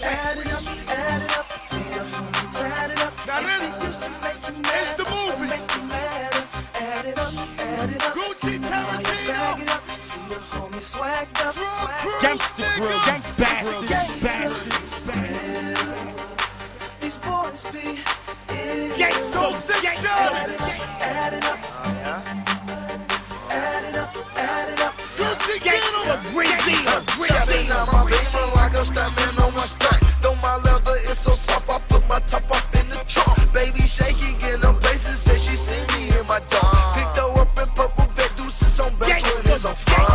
Add it up, see the homies add it up. Now this is the movie. Add it up, Gucci Tarantino. see the homies swagged up. Drug crew. Gangsta crew, nigga. bastards. These boys be So sick shot. add it up, add it up. Gucci get him. Chopping out my beamer like a stuntman on my stunt. Though my leather is so soft, I put my top up in the trunk. Baby shaking in them places, say she see me in my dog. Picked her up in purple vet deuces on back when it's on fun.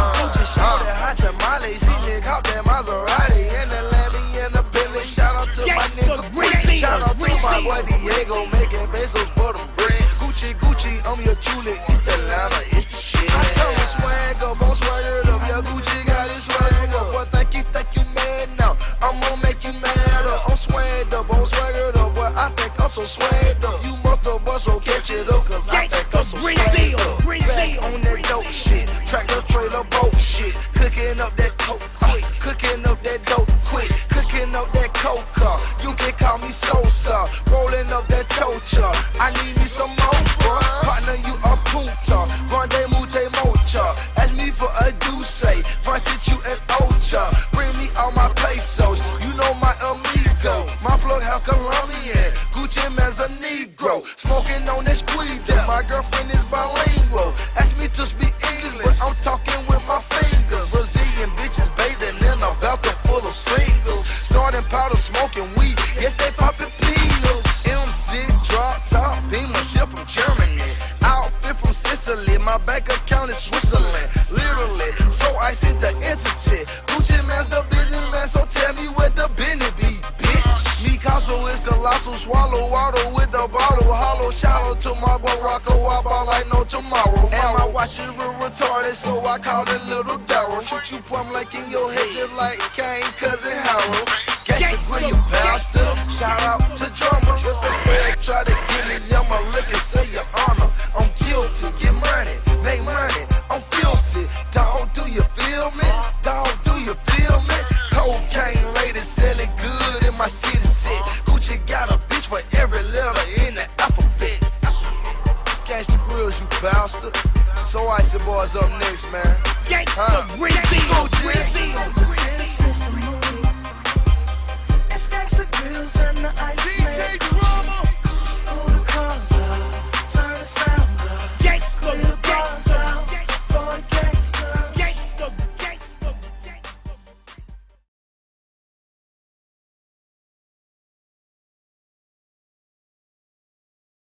Shout out hot tamales, he nigga caught that Maserati and the Lambo and the Billy. Shout out to my nigga Rick. Shout out to my boy Diego making pesos for them bricks. Gucci, I'm your Julie, East Atlanta, it's the shit. I tell him swag up, I'm swaggered up, yeah, Gucci got his swag up. Boy, think you mad now, I'm gonna make you mad up. I'm swagged up, I'm swaggered up, boy, I think I'm so swagged up. You must have bust, so catch it up, cause I think I'm so swagged up. Back on that dope shit, tractor trailer boat shit, cooking up that coke quick, cooking up that dope quick, cooking up that coca. You can call me Sosa, rolling up that chocha. I need me some more, boy. Partner, you a puta, Grande Mute Mocha. Ask me for a Duce, fronted you an Ocha. Bring me all my pesos, you know my amigo. My plug have Colombian, Gucci man's a Negro. Smoking on that squeeze, my girlfriend is bilingual. Ask me to speak English, but I'm talking with my fingers. Brazilian bitches bathing in a bathroom full of singles. Snorting powder, smoking weed, yes they popping pills. MC drop top, beamer ship from Germany. Outfit from Sicily, my bank account is Switzerland. Literally, so I see the entity. Gucci man's the businessman, so tell me where the business be, bitch. Picasso is colossal, swallow water with a bottle. Hollow shallow to my boy Rocco, I ball like no tomorrow. And my watch is real retarded, so I call it Little Darrow. Shoot you plumb like in your head, just like Kane, cousin Harold. Catch the grill, you bastard. Shout out to drummer. If a fed try to give me, I'ma look and say your honor. I'm guilty, get money, make money. I'm filthy. Dog, do you feel me? Dog, do you feel me? Cocaine lady selling good in my city set. Gucci got a bitch for every letter in the alphabet. Catch the grills, you bastard. So icy boys up next.